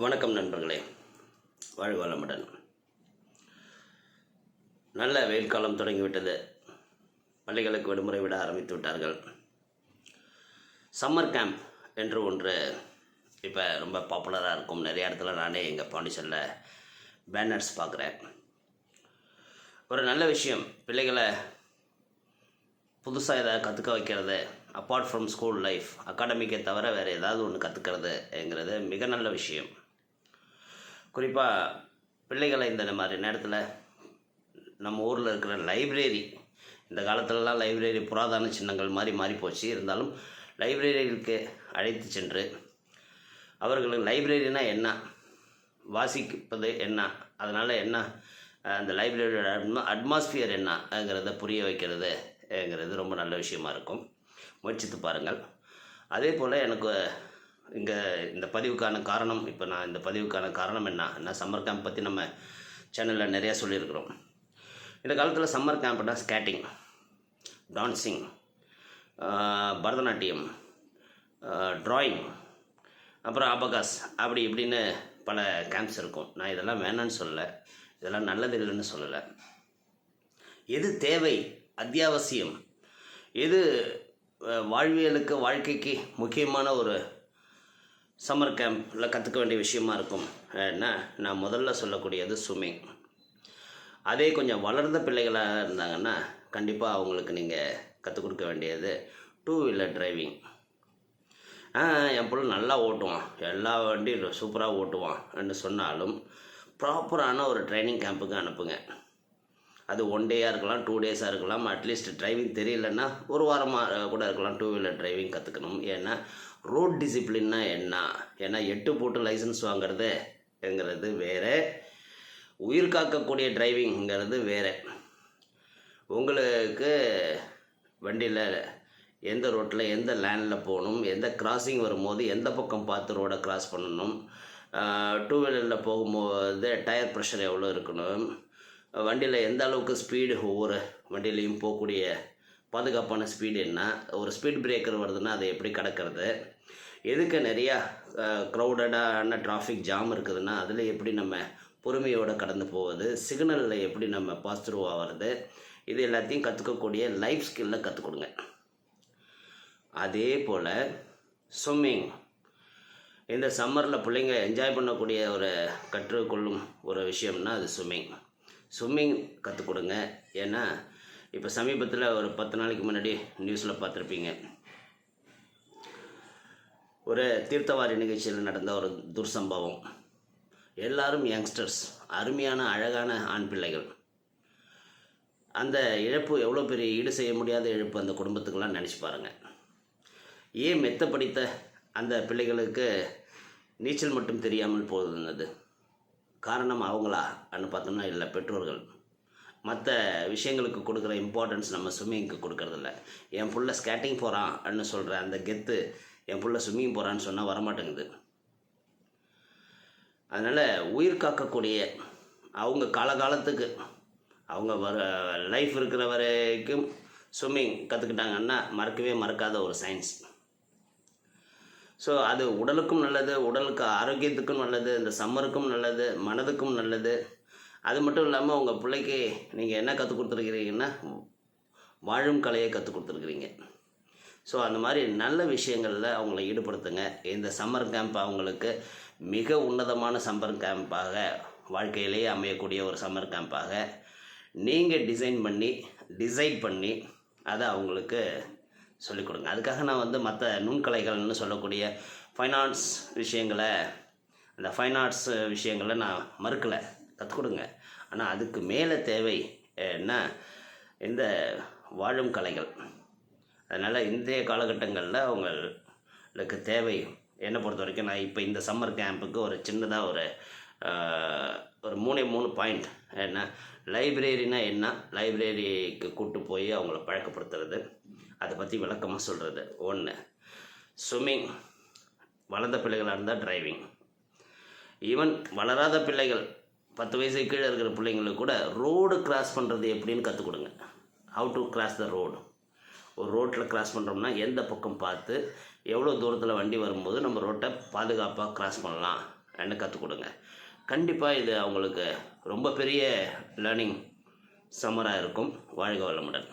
வணக்கம் நண்பர்களே, வாழ்க வளமுடன். நல்ல வெயில் காலம் தொடங்கிவிட்டது. பள்ளிகளுக்கு விடுமுறை விட ஆரம்பித்து விட்டார்கள். சம்மர் கேம்ப் என்று ஒன்று இப்போ ரொம்ப பாப்புலராக இருக்கும். நிறைய இடத்துல நானே எங்கள் பாண்டிச்சேரியில் பேனர்ஸ் பார்க்குறேன். ஒரு நல்ல விஷயம். பிள்ளைகளை புதுசாக எதாவது கற்றுக்க வைக்கிறது, அப்பார்ட் ஃப்ரம் ஸ்கூல் லைஃப், அகாடமிக்கை தவிர வேறு ஏதாவது ஒன்று கற்றுக்கிறதுங்கிறது மிக நல்ல விஷயம். குறிப்பாக பிள்ளைகளை இந்த மாதிரி நேரத்தில் நம்ம ஊரில் இருக்கிற லைப்ரரி, இந்த காலத்துலலாம் லைப்ரரி புராதன சின்னங்கள் மாதிரி மாறிப்போச்சு. இருந்தாலும் லைப்ரரிகளுக்கு அழைத்து சென்று அவர்களுக்கு லைப்ரரினா என்ன, வாசிப்பது என்ன, அதனால் என்ன, அந்த லைப்ரரியோட அட்மாஸ்பியர் என்னங்கிறத புரிய வைக்கிறதுங்கிறது ரொம்ப நல்ல விஷயமா இருக்கும். முயற்சித்து பாருங்கள். அதே போல் எனக்கு இங்கே இந்த பதிவுக்கான காரணம், இப்போ நான் இந்த பதிவுக்கான காரணம் என்ன, சம்மர் கேம்ப் பற்றி நம்ம சேனலில் நிறையா சொல்லியிருக்கிறோம். இந்த காலத்தில் சம்மர் கேம்ப்னா ஸ்கேட்டிங், டான்ஸிங், பரதநாட்டியம், ட்ராயிங், அப்புறம் அபகாஸ், அப்படி இப்படின்னு பல கேம்ப்ஸ் இருக்கும். நான் இதெல்லாம் வேணான்னு சொல்லலை, இதெல்லாம் நல்லது இல்லைன்னு சொல்லலை. எது தேவை, அத்தியாவசியம், எது வாழ்வியலுக்கு, வாழ்க்கைக்கு முக்கியமான ஒரு சம்மர் கேம்பில் கற்றுக்க வேண்டிய விஷயமா இருக்கும் ஏன்னா, நான் முதல்ல சொல்லக்கூடியது ஸ்விம்மிங். அதே கொஞ்சம் வளர்ந்த பிள்ளைகளாக இருந்தாங்கன்னா கண்டிப்பாக அவங்களுக்கு நீங்கள் கற்றுக் கொடுக்க வேண்டியது 2 வீலர் டிரைவிங். என் பிள்ளை நல்லா ஓட்டுவான், எல்லா வண்டியும் சூப்பராக ஓட்டுவான்னு சொன்னாலும் ப்ராப்பரான ஒரு ட்ரைனிங் கேம்புக்கு அனுப்புங்க. அது 1 டேயாக இருக்கலாம், 2 டேஸாக இருக்கலாம். அட்லீஸ்ட் டிரைவிங் தெரியலன்னா ஒரு வாரமாக கூட இருக்கலாம் 2 வீலர் டிரைவிங் கற்றுக்கணும். ஏன்னா ரோட் டிசிப்ளின்னா என்ன, ஏன்னா 8 போட்டு லைசன்ஸ் வாங்கிறதுங்கிறது வேறு, உயிர் காக்கக்கூடிய டிரைவிங்கிறது வேறு. உங்களுக்கு வண்டியில் எந்த ரோட்டில் எந்த லேனில் போகணும், எந்த கிராசிங் வரும்போது எந்த பக்கம் பார்த்து ரோடை கிராஸ் பண்ணணும், 2 வீலரில் போகும்போது டயர் ப்ரெஷர் எவ்வளோ இருக்கணும், வண்டியில் எந்த அளவுக்கு ஸ்பீடு, ஒவ்வொரு வண்டியிலையும் போகக்கூடிய பாதுகாப்பான ஸ்பீடு என்ன, ஒரு ஸ்பீட் பிரேக்கர் வருதுன்னா அதை எப்படி கடக்கிறது, எதுக்கு நிறையா க்ரௌடடான டிராஃபிக் ஜாம் இருக்குதுன்னா அதில் எப்படி நம்ம பொறுமையோடு கடந்து போவது, சிக்னலில் எப்படி நம்ம பாஸ் த்ரூ ஆகிறது, இது எல்லாத்தையும் கற்றுக்கக்கூடிய லைஃப் ஸ்கில்லை கற்றுக் கொடுங்க. அதே போல் ஸ்விம்மிங், இந்த சம்மரில் பிள்ளைங்க என்ஜாய் பண்ணக்கூடிய ஒரு கற்றுக்கொள்ளும் ஒரு விஷயம்னா அது ஸ்விம்மிங் கற்றுக் கொடுங்க. ஏன்னா இப்போ சமீபத்தில் ஒரு 10 நாளைக்கு முன்னாடி நியூஸில் பார்த்துருப்பீங்க, ஒரு தீர்த்தவாரி நிகழ்ச்சியில் நடந்த ஒரு துர்சம்பவம். எல்லாரும் யங்ஸ்டர்ஸ், அருமையான அழகான ஆண் பிள்ளைகள். அந்த இழப்பு எவ்வளோ பெரிய ஈடு செய்ய முடியாத இழப்பு அந்த குடும்பத்துக்கெல்லாம் நினச்சி பாருங்கள். ஏன் மெத்த படித்த அந்த பிள்ளைகளுக்கு நீச்சல் மட்டும் தெரியாமல் போகுதுன்னது காரணம் அவங்களா அன்னு பார்த்தோம்னா இல்லை, பெற்றோர்கள். மற்ற விஷயங்களுக்கு கொடுக்குற இம்பார்ட்டன்ஸ் நம்ம ஸ்விம்மிங்க்கு கொடுக்கறதில்ல. என் புள்ள ஸ்கேட்டிங் போகிறான்னு சொல்கிற அந்த கெத்து, என் புள்ள ஸ்விம்மிங் போகிறான்னு சொன்னால் வரமாட்டேங்குது. அதனால் உயிர் காக்கக்கூடிய அவங்க காலகாலத்துக்கு, அவங்க லைஃப் இருக்கிற வரைக்கும் ஸ்விம்மிங் கற்றுக்கிட்டாங்கன்னா மறக்காத ஒரு சயின்ஸ். ஸோ அது உடலுக்கும் நல்லது, உடலுக்கு ஆரோக்கியத்துக்கும் நல்லது, இந்த சம்மருக்கும் நல்லது, மனதுக்கும் நல்லது. அது மட்டும் இல்லாமல் உங்கள் பிள்ளைக்கு நீங்கள் என்ன கற்றுக் கொடுத்துருக்கிறீங்கன்னா வாழும் கலையை கற்றுக் கொடுத்துருக்குறீங்க. ஸோ அந்த மாதிரி நல்ல விஷயங்களில் அவங்கள ஈடுபடுத்துங்க. இந்த சம்மர் கேம்ப் அவங்களுக்கு மிக உன்னதமான சம்மர் கேம்பாக, வாழ்க்கையிலேயே அமையக்கூடிய ஒரு சம்மர் கேம்பாக நீங்கள் டிசைட் பண்ணி அதை அவங்களுக்கு சொல்லிக் கொடுங்க. அதுக்காக நான் மற்ற நுண்கலைகள்னு சொல்லக்கூடிய ஃபைனான்ஸ் விஷயங்களை, அந்த ஃபைனான்ஸ் விஷயங்களை நான் மறுக்கலை, கற்றுக் கொடுங்க. ஆனால் அதுக்கு மேலே தேவை என்ன, இந்த வாழும் கலைகள். அதனால் இன்றைய காலகட்டங்களில் அவங்களுக்கு தேவை என்னை பொறுத்த வரைக்கும், நான் இப்போ இந்த சம்மர் கேம்புக்கு ஒரு சின்னதாக ஒரு 3 பாயிண்ட் என்ன, லைப்ரரினா என்ன, லைப்ரரிக்கு கூப்பிட்டு போய் அவங்கள பழக்கப்படுத்துறது, அதை பற்றி விளக்கமாக சொல்கிறது. 1 ஸ்விம்மிங், வளர்ந்த பிள்ளைகளாக இருந்தால் டிரைவிங், ஈவன் வளராத பிள்ளைகள் 10 வயசுக்கு கீழே இருக்கிற பிள்ளைங்களுக்கு கூட ரோடு கிராஸ் பண்ணுறது எப்படின்னு கற்றுக் கொடுங்க. How to cross the road. ஒரு ரோட்டில் கிராஸ் பண்ணுறோம்னா எந்த பக்கம் பார்த்து எவ்வளோ தூரத்தில் வண்டி வரும்போது நம்ம ரோட்டை பாதுகாப்பாக கிராஸ் பண்ணலாம் கற்றுக் கொடுங்க. கண்டிப்பாக இது அவங்களுக்கு ரொம்ப பெரிய லேர்னிங் சம்மராக இருக்கும். வாழ்க வளமுடன்.